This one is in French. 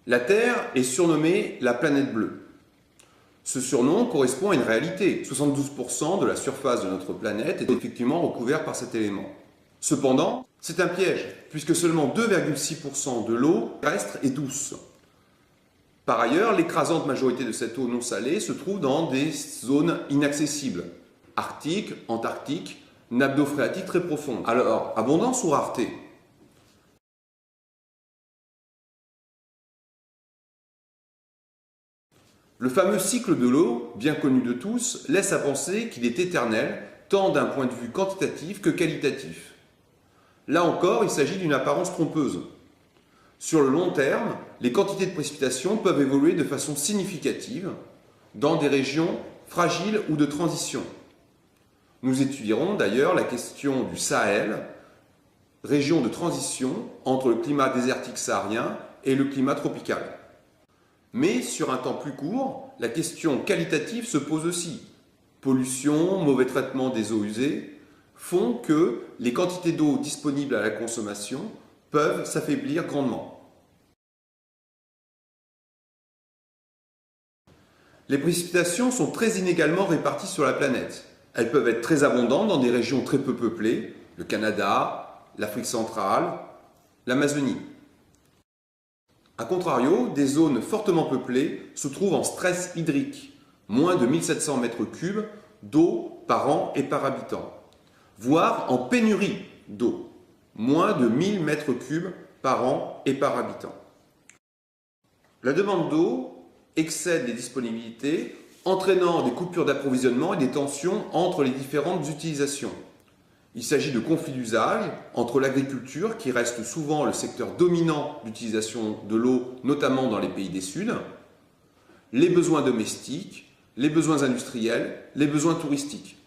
La Terre est surnommée la planète bleue. Ce surnom correspond à une réalité. 72% de la surface de notre planète est effectivement recouverte par cet élément. Cependant, c'est un piège, puisque seulement 2,6% de l'eau terrestre est douce. Par ailleurs, l'écrasante majorité de cette eau non salée se trouve dans des zones inaccessibles. Arctique, Antarctique, nappes d'eau phréatique très profondes. Alors, abondance ou rareté ? Le fameux cycle de l'eau, bien connu de tous, laisse à penser qu'il est éternel, tant d'un point de vue quantitatif que qualitatif. Là encore, il s'agit d'une apparence trompeuse. Sur le long terme, les quantités de précipitations peuvent évoluer de façon significative dans des régions fragiles ou de transition. Nous étudierons d'ailleurs la question du Sahel, région de transition entre le climat désertique saharien et le climat tropical. Mais sur un temps plus court, la question qualitative se pose aussi. Pollution, mauvais traitement des eaux usées font que les quantités d'eau disponibles à la consommation peuvent s'affaiblir grandement. Les précipitations sont très inégalement réparties sur la planète. Elles peuvent être très abondantes dans des régions très peu peuplées, le Canada, l'Afrique centrale, l'Amazonie. A contrario, des zones fortement peuplées se trouvent en stress hydrique, moins de 1700 m3 d'eau par an et par habitant, voire en pénurie d'eau, moins de 1000 m3 par an et par habitant. La demande d'eau excède les disponibilités, entraînant des coupures d'approvisionnement et des tensions entre les différentes utilisations. Il s'agit de conflits d'usage entre l'agriculture, qui reste souvent le secteur dominant d'utilisation de l'eau, notamment dans les pays des Suds, les besoins domestiques, les besoins industriels, les besoins touristiques.